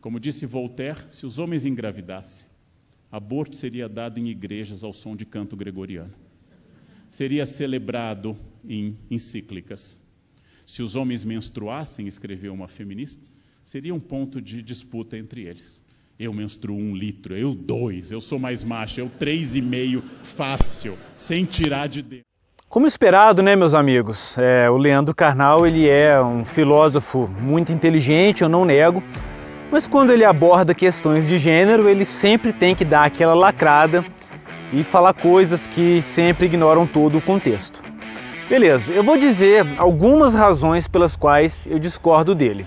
Como disse Voltaire, se os homens engravidassem, aborto seria dado em igrejas ao som de canto gregoriano. Seria celebrado em encíclicas. Se os homens menstruassem, escreveu uma feminista, seria um ponto de disputa entre eles. Eu menstruo 1 litro, eu 2, eu sou mais macho, eu 3,5, fácil, sem tirar de dentro. Como esperado, né, meus amigos? O Leandro Carnal, ele é um filósofo muito inteligente, eu não nego, mas quando ele aborda questões de gênero, ele sempre tem que dar aquela lacrada e falar coisas que sempre ignoram todo o contexto. Beleza, eu vou dizer algumas razões pelas quais eu discordo dele.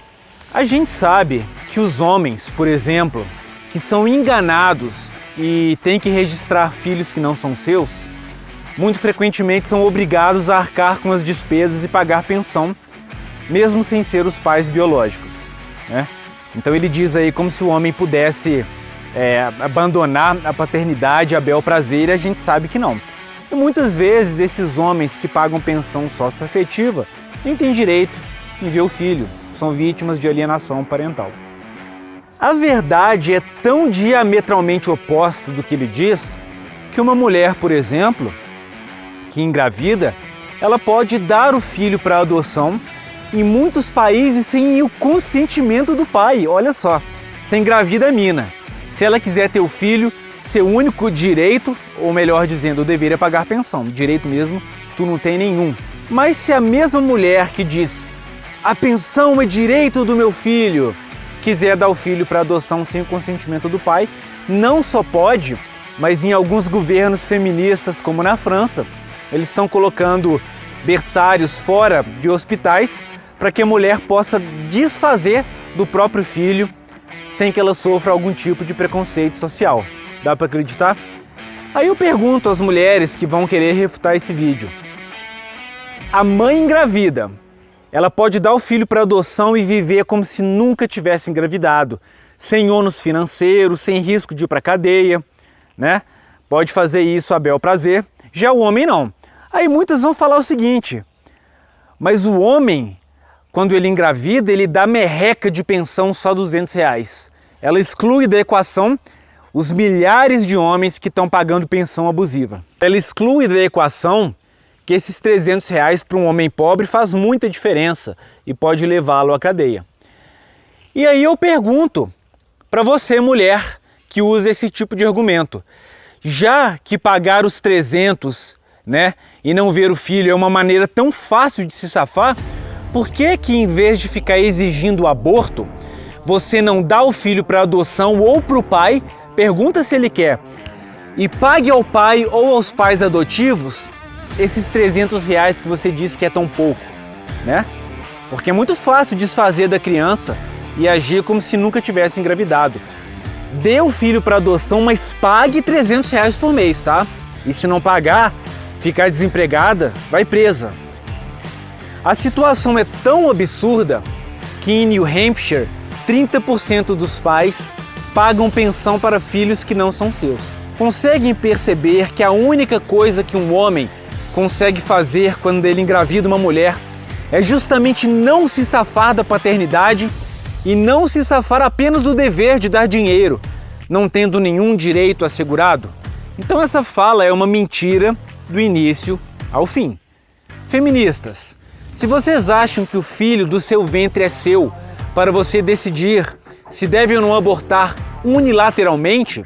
A gente sabe que os homens, por exemplo, que são enganados e têm que registrar filhos que não são seus, muito frequentemente são obrigados a arcar com as despesas e pagar pensão, mesmo sem ser os pais biológicos, né? Então ele diz aí como se o homem pudesse abandonar a paternidade a bel prazer, e a gente sabe que não. E muitas vezes esses homens que pagam pensão socioafetiva nem têm direito em ver o filho, são vítimas de alienação parental. A verdade é tão diametralmente oposta do que ele diz que uma mulher, por exemplo, que engravida, ela pode dar o filho para adoção em muitos países sem o consentimento do pai. Olha só, se engravida a mina. Se ela quiser ter o filho, seu único direito, ou melhor dizendo, o dever é pagar pensão. Direito mesmo, tu não tem nenhum. Mas se a mesma mulher que diz a pensão é direito do meu filho, quiser dar o filho para adoção sem o consentimento do pai, não só pode, mas em alguns governos feministas, como na França, eles estão colocando berçários fora de hospitais para que a mulher possa desfazer do próprio filho sem que ela sofra algum tipo de preconceito social. Dá para acreditar? Aí eu pergunto às mulheres que vão querer refutar esse vídeo. A mãe engravida, ela pode dar o filho para adoção e viver como se nunca tivesse engravidado, sem ônus financeiro, sem risco de ir para a cadeia, né? Pode fazer isso a bel prazer. Já o homem não. Aí muitas vão falar o seguinte, mas o homem, quando ele engravida, ele dá merreca de pensão só R$200. Ela exclui da equação os milhares de homens que estão pagando pensão abusiva. Ela exclui da equação que esses R$300 para um homem pobre faz muita diferença e pode levá-lo à cadeia. E aí eu pergunto para você, mulher, que usa esse tipo de argumento, já que pagar os 300, né, e não ver o filho é uma maneira tão fácil de se safar, por que em vez de ficar exigindo o aborto, você não dá o filho para adoção ou para o pai, pergunta se ele quer, e pague ao pai ou aos pais adotivos esses R$300 que você disse que é tão pouco, né? Porque é muito fácil desfazer da criança e agir como se nunca tivesse engravidado. Dê o filho para adoção, mas pague R$300 por mês, tá? E se não pagar, ficar desempregada, vai presa. A situação é tão absurda que em New Hampshire, 30% dos pais pagam pensão para filhos que não são seus. Conseguem perceber que a única coisa que um homem consegue fazer quando ele engravida uma mulher é justamente não se safar da paternidade e não se safar apenas do dever de dar dinheiro, não tendo nenhum direito assegurado? Então essa fala é uma mentira do início ao fim. Feministas, se vocês acham que o filho do seu ventre é seu para você decidir se deve ou não abortar unilateralmente,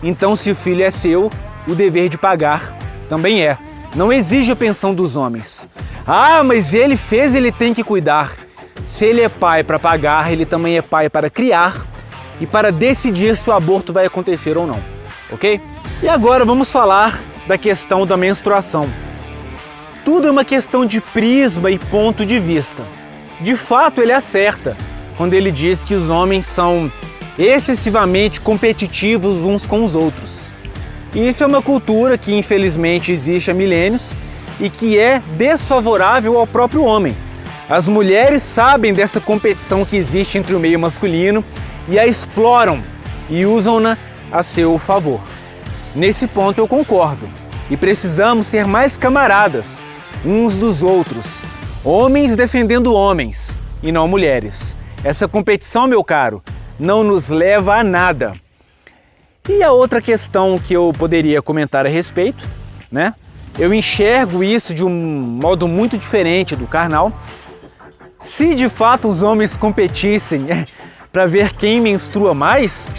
então se o filho é seu, o dever de pagar também é. Não exige a pensão dos homens. Ah, mas ele fez, ele tem que cuidar. Se ele é pai para pagar, ele também é pai para criar e para decidir se o aborto vai acontecer ou não, ok? E agora vamos falar da questão da menstruação. Tudo é uma questão de prisma e ponto de vista. De fato, ele acerta quando ele diz que os homens são excessivamente competitivos uns com os outros. E isso é uma cultura que infelizmente existe há milênios e que é desfavorável ao próprio homem. As mulheres sabem dessa competição que existe entre o meio masculino e a exploram e usam-na a seu favor. Nesse ponto eu concordo. E precisamos ser mais camaradas uns dos outros. Homens defendendo homens e não mulheres. Essa competição, meu caro, não nos leva a nada. E a outra questão que eu poderia comentar a respeito, né? Eu enxergo isso de um modo muito diferente do Karnal. Se de fato os homens competissem para ver quem menstrua mais,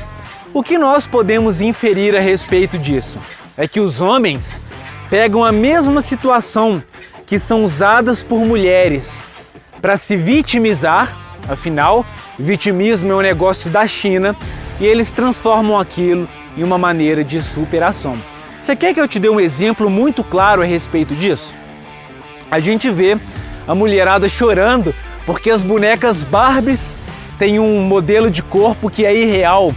o que nós podemos inferir a respeito disso? É que os homens pegam a mesma situação que são usadas por mulheres para se vitimizar, afinal, vitimismo é um negócio da China, e eles transformam aquilo em uma maneira de superação. Você quer que eu te dê um exemplo muito claro a respeito disso? A gente vê a mulherada chorando porque as bonecas Barbies têm um modelo de corpo que é irreal.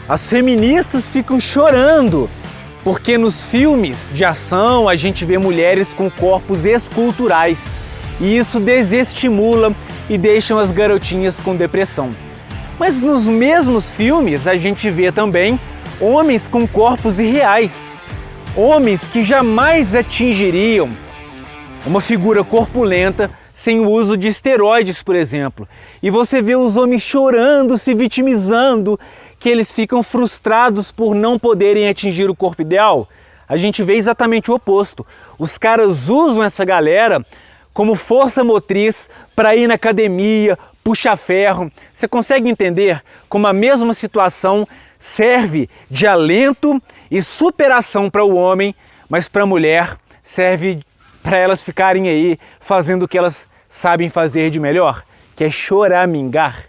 As feministas ficam chorando porque nos filmes de ação a gente vê mulheres com corpos esculturais e isso desestimula e deixa as garotinhas com depressão. Mas nos mesmos filmes a gente vê também homens com corpos irreais, homens que jamais atingiriam uma figura corpulenta sem o uso de esteroides, por exemplo. E você vê os homens chorando, se vitimizando, que eles ficam frustrados por não poderem atingir o corpo ideal. A gente vê exatamente o oposto. Os caras usam essa galera como força motriz para ir na academia, puxar ferro. Você consegue entender como a mesma situação serve de alento e superação para o homem, mas para a mulher serve para elas ficarem aí fazendo o que elas sabem fazer de melhor, que é choramingar.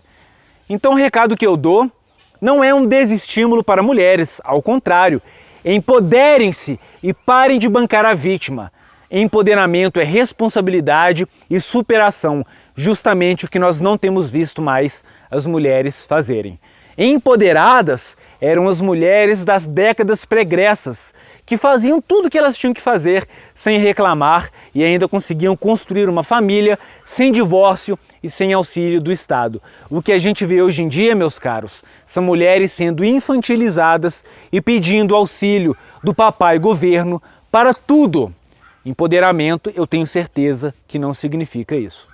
Então o recado que eu dou não é um desestímulo para mulheres, ao contrário, empoderem-se e parem de bancar a vítima. Empoderamento é responsabilidade e superação, justamente o que nós não temos visto mais as mulheres fazerem. Empoderadas eram as mulheres das décadas pregressas, que faziam tudo o que elas tinham que fazer sem reclamar e ainda conseguiam construir uma família sem divórcio e sem auxílio do Estado. O que a gente vê hoje em dia, meus caros, são mulheres sendo infantilizadas e pedindo auxílio do papai governo para tudo. Empoderamento, eu tenho certeza que não significa isso.